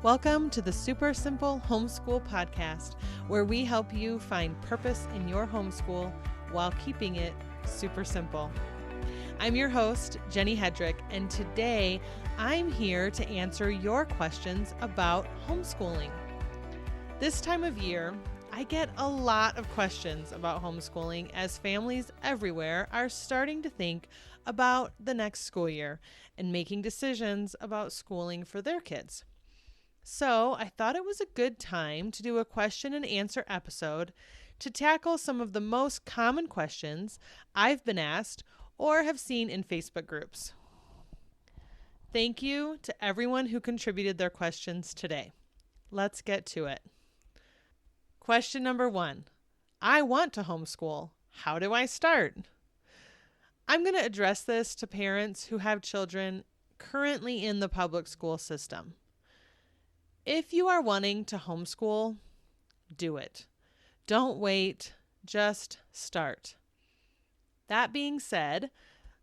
Welcome to the Super Simple Homeschool Podcast, where we help you find purpose in your homeschool while keeping it super simple. I'm your host, Jenny Hedrick, and today I'm here to answer your questions about homeschooling. This time of year, I get a lot of questions about homeschooling as families everywhere are starting to think about the next school year and making decisions about schooling for their kids. So I thought it was a good time to do a question and answer episode to tackle some of the most common questions I've been asked or have seen in Facebook groups. Thank you to everyone who contributed their questions today. Let's get to it. Question number 1. I want to homeschool. How do I start? I'm going to address this to parents who have children currently in the public school system. If you are wanting to homeschool, do it. Don't wait, just start. That being said,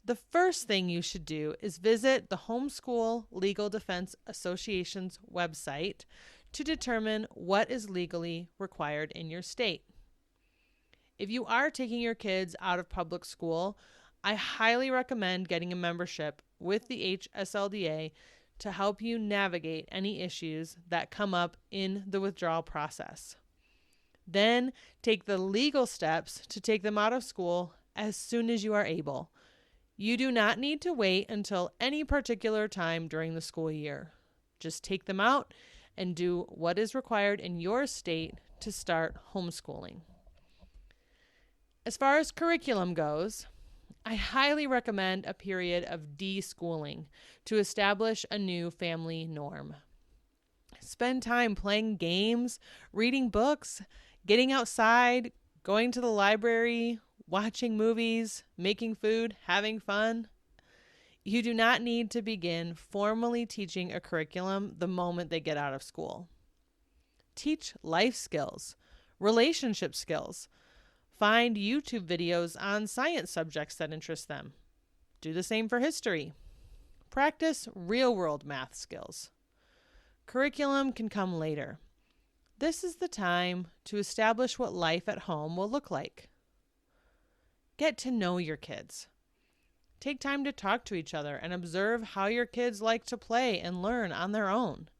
the first thing you should do is visit the Homeschool Legal Defense Association's website to determine what is legally required in your state. If you are taking your kids out of public school, I highly recommend getting a membership with the HSLDA to help you navigate any issues that come up in the withdrawal process. Then take the legal steps to take them out of school as soon as you are able. You do not need to wait until any particular time during the school year. Just take them out and do what is required in your state to start homeschooling. As far as curriculum goes, I highly recommend a period of deschooling to establish a new family norm. Spend time playing games, reading books, getting outside, going to the library, watching movies, making food, having fun. You do not need to begin formally teaching a curriculum the moment they get out of school. Teach life skills, relationship skills. Find YouTube videos on science subjects that interest them. Do the same for history. Practice real-world math skills. Curriculum can come later. This is the time to establish what life at home will look like. Get to know your kids. Take time to talk to each other and observe how your kids like to play and learn on their own.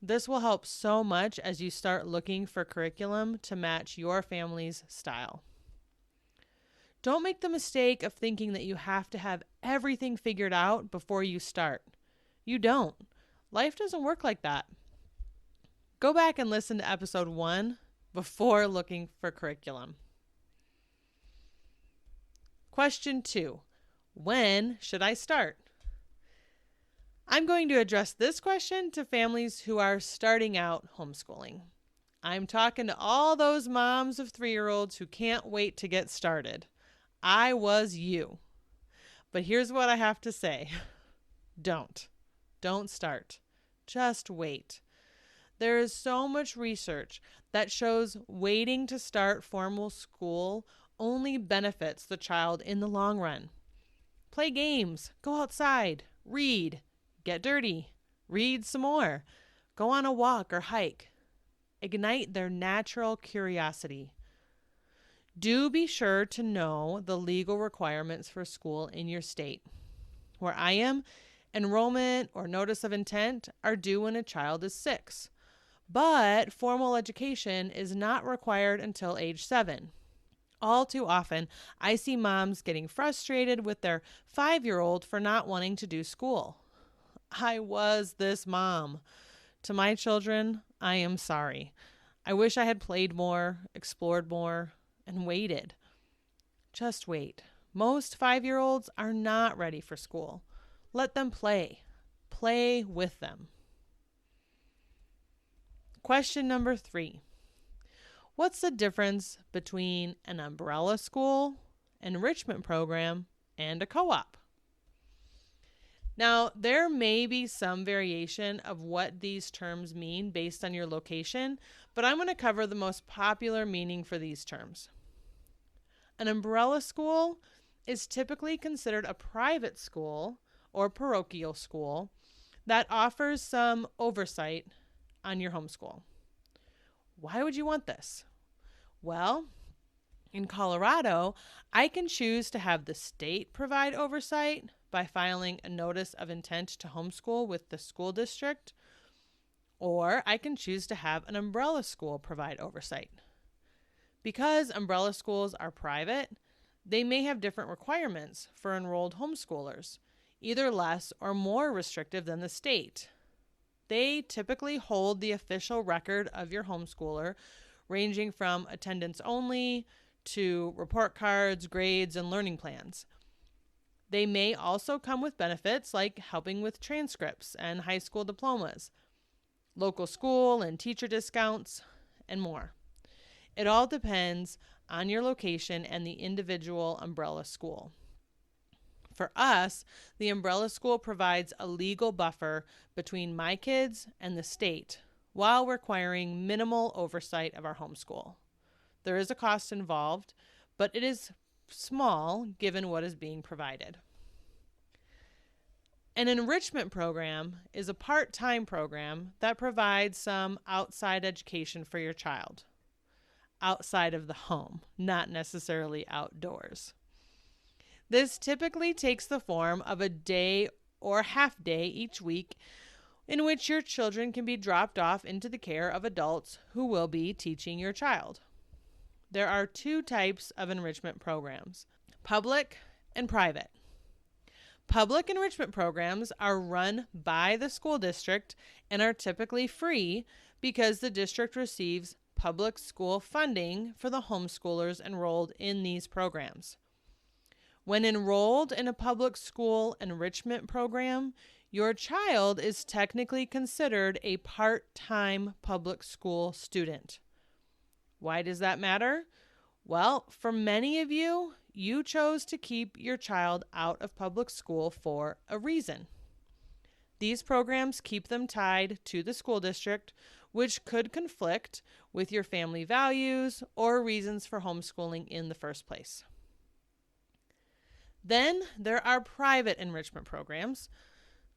This will help so much as you start looking for curriculum to match your family's style. Don't make the mistake of thinking that you have to have everything figured out before you start. You don't. Life doesn't work like that. Go back and listen to episode 1 before looking for curriculum. Question 2. When should I start? I'm going to address this question to families who are starting out homeschooling. I'm talking to all those moms of 3-year-olds who can't wait to get started. I was you. But here's what I have to say. Don't start. Just wait. There is so much research that shows waiting to start formal school only benefits the child in the long run. Play games, go outside, read, get dirty, read some more, go on a walk or hike. Ignite their natural curiosity. Do be sure to know the legal requirements for school in your state. Where I am, enrollment or notice of intent are due when a child is 6, but formal education is not required until age 7. All too often, I see moms getting frustrated with their 5-year-old for not wanting to do school. I was this mom. To my children, I am sorry. I wish I had played more, explored more, and waited. Just wait. Most 5-year-olds are not ready for school. Let them play. Play with them. Question number 3. What's the difference between an umbrella school, enrichment program, and a co-op? Now, there may be some variation of what these terms mean based on your location, but I'm going to cover the most popular meaning for these terms. An umbrella school is typically considered a private school or parochial school that offers some oversight on your homeschool. Why would you want this? Well, in Colorado, I can choose to have the state provide oversight by filing a notice of intent to homeschool with the school district, or I can choose to have an umbrella school provide oversight. Because umbrella schools are private, they may have different requirements for enrolled homeschoolers, either less or more restrictive than the state. They typically hold the official record of your homeschooler, ranging from attendance only to report cards, grades, and learning plans. They may also come with benefits like helping with transcripts and high school diplomas, local school and teacher discounts, and more. It all depends on your location and the individual umbrella school. For us, the umbrella school provides a legal buffer between my kids and the state while requiring minimal oversight of our homeschool. There is a cost involved, but it is small given what is being provided. An enrichment program is a part-time program that provides some outside education for your child. Outside of the home, not necessarily outdoors. This typically takes the form of a day or half day each week in which your children can be dropped off into the care of adults who will be teaching your child. There are two types of enrichment programs, public and private. Public enrichment programs are run by the school district and are typically free because the district receives public school funding for the homeschoolers enrolled in these programs. When enrolled in a public school enrichment program, your child is technically considered a part-time public school student. Why does that matter? Well, for many of you, you chose to keep your child out of public school for a reason. These programs keep them tied to the school district, which could conflict with your family values or reasons for homeschooling in the first place. Then there are private enrichment programs.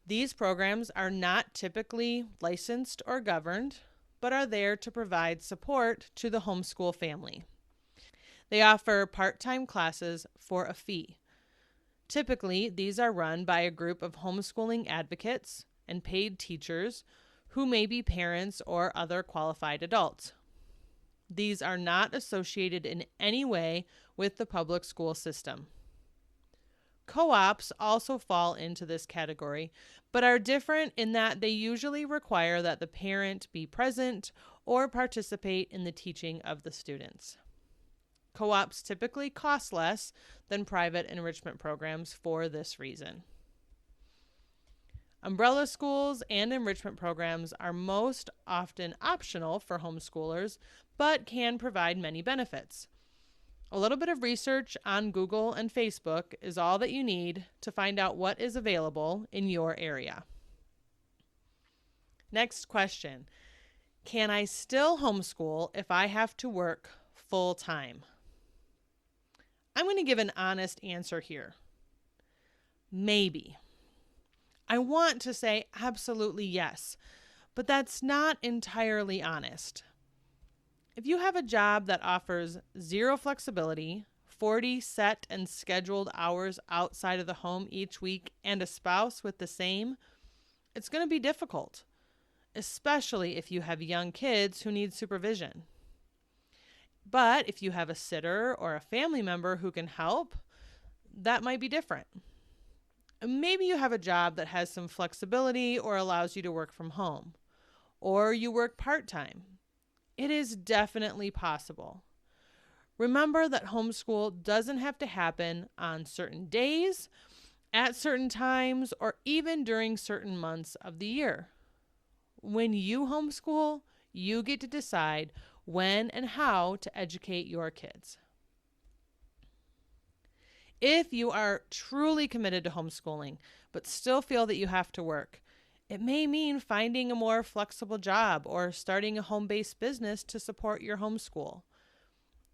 These programs are not typically licensed or governed, but are there to provide support to the homeschool family. They offer part-time classes for a fee. Typically, these are run by a group of homeschooling advocates and paid teachers who may be parents or other qualified adults. These are not associated in any way with the public school system. Co-ops also fall into this category, but are different in that they usually require that the parent be present or participate in the teaching of the students. Co-ops typically cost less than private enrichment programs for this reason. Umbrella schools and enrichment programs are most often optional for homeschoolers, but can provide many benefits. A little bit of research on Google and Facebook is all that you need to find out what is available in your area. Next question. Can I still homeschool if I have to work full time? I'm going to give an honest answer here. Maybe. I want to say absolutely yes, but that's not entirely honest. If you have a job that offers zero flexibility, 40 set and scheduled hours outside of the home each week, and a spouse with the same, it's going to be difficult, especially if you have young kids who need supervision. But if you have a sitter or a family member who can help, that might be different. Maybe you have a job that has some flexibility or allows you to work from home, or you work part-time. It is definitely possible. Remember that homeschool doesn't have to happen on certain days, at certain times, or even during certain months of the year. When you homeschool, you get to decide when and how to educate your kids. If you are truly committed to homeschooling, but still feel that you have to work, it may mean finding a more flexible job or starting a home-based business to support your homeschool.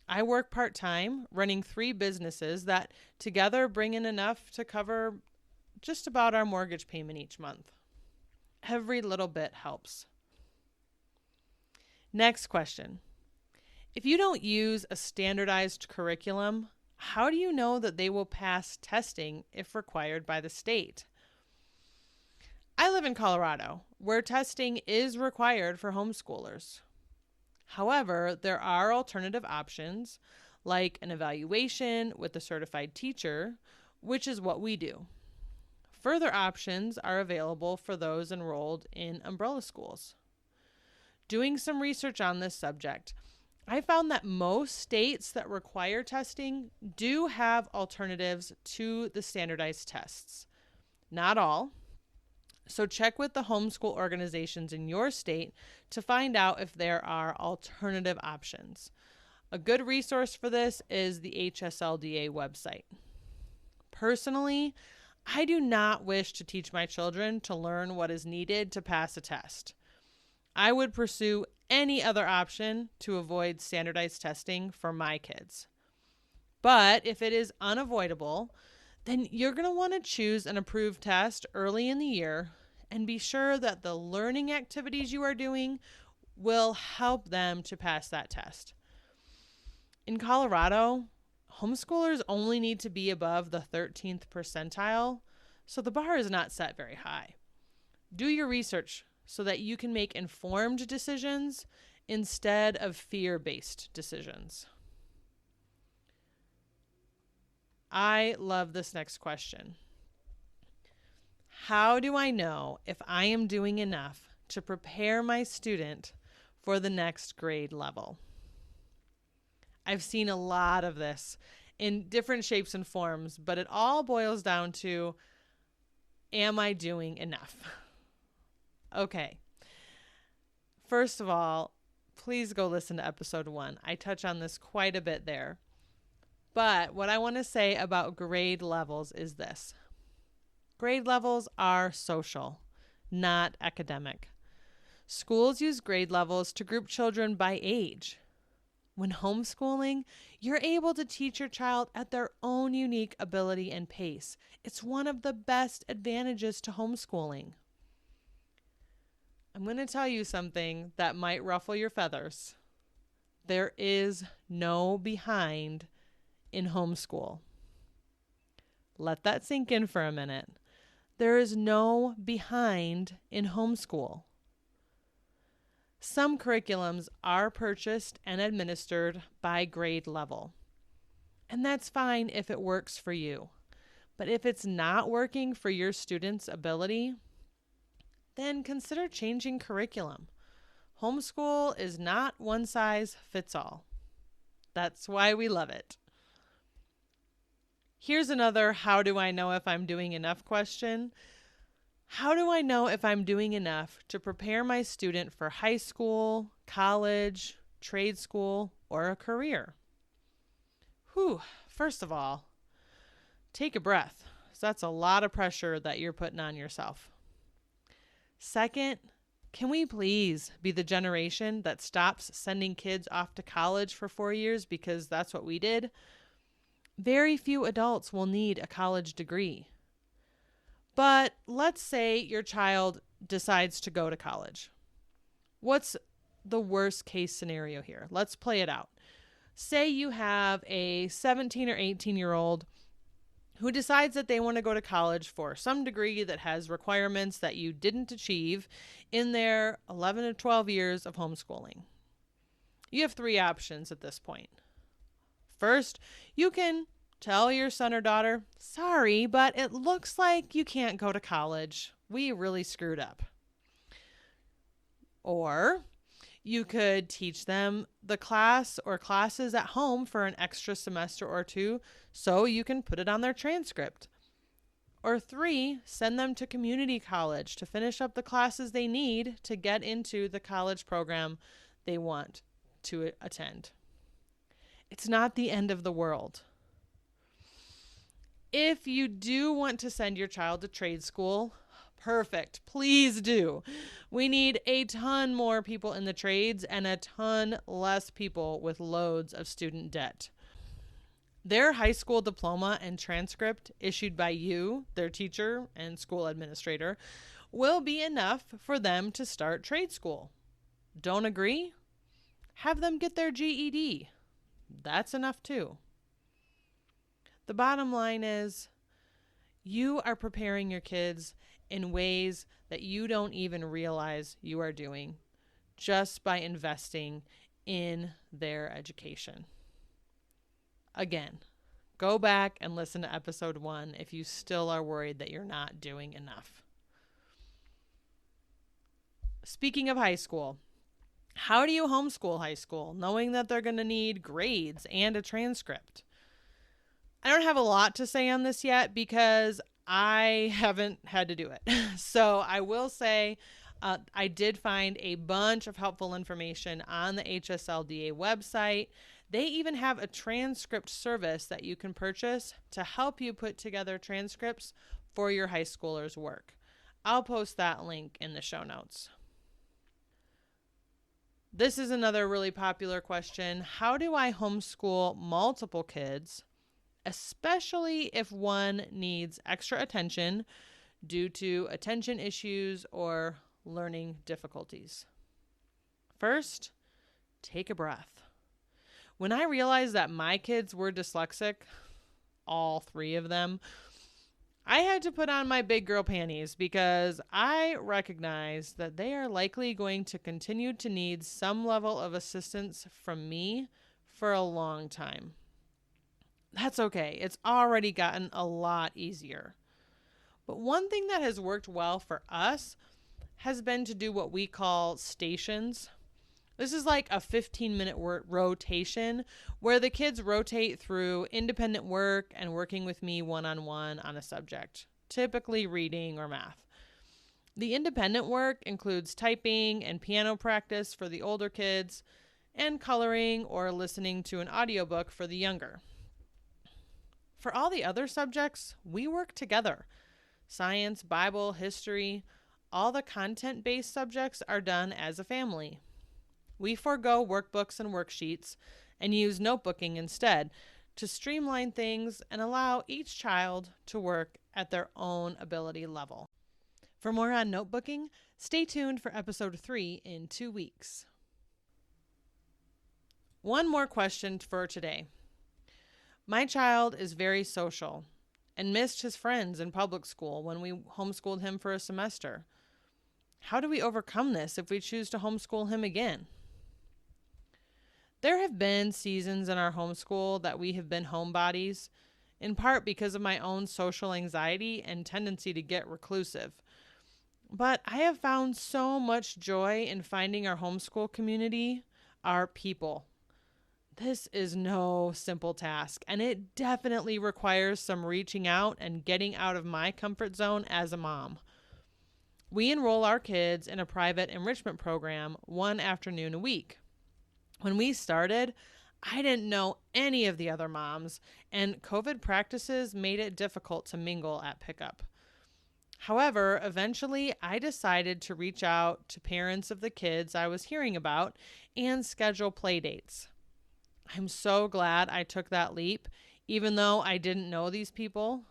I work part-time, running 3 businesses that together bring in enough to cover just about our mortgage payment each month. Every little bit helps. Next question. If you don't use a standardized curriculum, how do you know that they will pass testing if required by the state? I live in Colorado, where testing is required for homeschoolers. However, there are alternative options, like an evaluation with a certified teacher, which is what we do. Further options are available for those enrolled in umbrella schools. Doing some research on this subject, I found that most states that require testing do have alternatives to the standardized tests. Not all. So check with the homeschool organizations in your state to find out if there are alternative options. A good resource for this is the HSLDA website. Personally, I do not wish to teach my children to learn what is needed to pass a test. I would pursue any other option to avoid standardized testing for my kids. But if it is unavoidable, then you're going to want to choose an approved test early in the year and be sure that the learning activities you are doing will help them to pass that test. In Colorado, homeschoolers only need to be above the 13th percentile, so the bar is not set very high. Do your research so that you can make informed decisions instead of fear-based decisions. I love this next question. How do I know if I am doing enough to prepare my student for the next grade level? I've seen a lot of this in different shapes and forms, but it all boils down to, am I doing enough? Okay. First of all, please go listen to episode 1. I touch on this quite a bit there. But what I want to say about grade levels is this. Grade levels are social, not academic. Schools use grade levels to group children by age. When homeschooling, you're able to teach your child at their own unique ability and pace. It's one of the best advantages to homeschooling. I'm going to tell you something that might ruffle your feathers. There is no behind in homeschool. Let that sink in for a minute. There is no behind in homeschool. Some curriculums are purchased and administered by grade level. And that's fine if it works for you. But if it's not working for your student's ability, then consider changing curriculum. Homeschool is not one size fits all. That's why we love it. Here's another how do I know if I'm doing enough question. How do I know if I'm doing enough to prepare my student for high school, college, trade school, or a career? First of all, take a breath. That's a lot of pressure that you're putting on yourself. Second, can we please be the generation that stops sending kids off to college for 4 years because that's what we did? Very few adults will need a college degree. But let's say your child decides to go to college. What's the worst case scenario here? Let's play it out. Say you have a 17 or 18-year-old who decides that they want to go to college for some degree that has requirements that you didn't achieve in their 11 to 12 years of homeschooling. You have 3 options at this point. First, you can tell your son or daughter, sorry, but it looks like you can't go to college. We really screwed up. Or you could teach them the class or classes at home for an extra semester or 2 so you can put it on their transcript. Or 3, send them to community college to finish up the classes they need to get into the college program they want to attend. It's not the end of the world. If you do want to send your child to trade school, perfect. Please do. We need a ton more people in the trades and a ton less people with loads of student debt. Their high school diploma and transcript issued by you, their teacher and school administrator, will be enough for them to start trade school. Don't agree? Have them get their GED. That's enough too. The bottom line is, you are preparing your kids in ways that you don't even realize you are doing just by investing in their education. Again, go back and listen to episode 1 if you still are worried that you're not doing enough. Speaking of high school, how do you homeschool high school, knowing that they're going to need grades and a transcript? I don't have a lot to say on this yet because I haven't had to do it. So I will say I did find a bunch of helpful information on the HSLDA website. They even have a transcript service that you can purchase to help you put together transcripts for your high schoolers' work. I'll post that link in the show notes. This is another really popular question. How do I homeschool multiple kids, especially if one needs extra attention due to attention issues or learning difficulties? First, take a breath. When I realized that my kids were dyslexic, all 3 of them, I had to put on my big girl panties because I recognized that they are likely going to continue to need some level of assistance from me for a long time. That's okay. It's already gotten a lot easier. But one thing that has worked well for us has been to do what we call stations. This is like a 15-minute rotation where the kids rotate through independent work and working with me one-on-one on a subject, typically reading or math. The independent work includes typing and piano practice for the older kids and coloring or listening to an audiobook for the younger. For all the other subjects, we work together. Science, Bible, history, all the content-based subjects are done as a family. We forego workbooks and worksheets and use notebooking instead to streamline things and allow each child to work at their own ability level. For more on notebooking, stay tuned for episode 3 in 2 weeks. One more question for today. My child is very social and missed his friends in public school when we homeschooled him for a semester. How do we overcome this if we choose to homeschool him again? There have been seasons in our homeschool that we have been homebodies, in part because of my own social anxiety and tendency to get reclusive. But I have found so much joy in finding our homeschool community, our people. This is no simple task, and it definitely requires some reaching out and getting out of my comfort zone as a mom. We enroll our kids in a private enrichment program one afternoon a week. When we started, I didn't know any of the other moms, and COVID practices made it difficult to mingle at pickup. However, eventually I decided to reach out to parents of the kids I was hearing about and schedule play dates. I'm so glad I took that leap, even though I didn't know these people.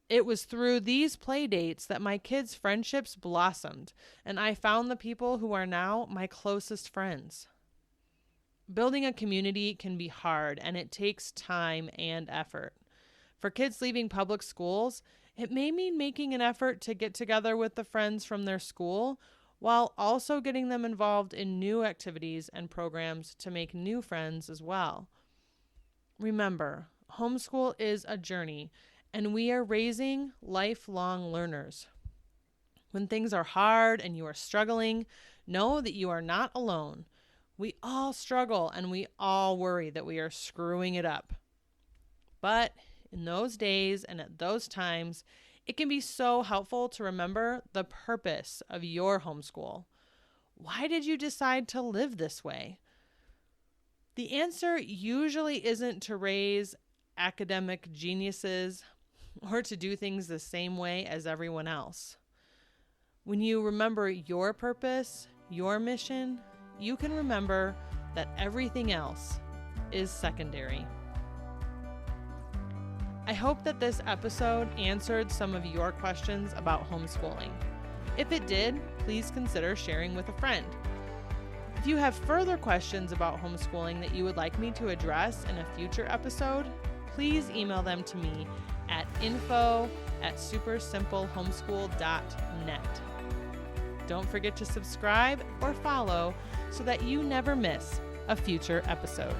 It was through these play dates that my kids' friendships blossomed, and I found the people who are now my closest friends. Building a community can be hard, and it takes time and effort. For kids leaving public schools, it may mean making an effort to get together with the friends from their school, while also getting them involved in new activities and programs to make new friends as well. Remember, homeschool is a journey, and we are raising lifelong learners. When things are hard and you are struggling, know that you are not alone. We all struggle and we all worry that we are screwing it up. But in those days and at those times, it can be so helpful to remember the purpose of your homeschool. Why did you decide to live this way? The answer usually isn't to raise academic geniuses or to do things the same way as everyone else. When you remember your purpose, your mission, you can remember that everything else is secondary. I hope that this episode answered some of your questions about homeschooling. If it did, please consider sharing with a friend. If you have further questions about homeschooling that you would like me to address in a future episode, please email them to me at info@supersimplehomeschool.net. Don't forget to subscribe or follow so that you never miss a future episode.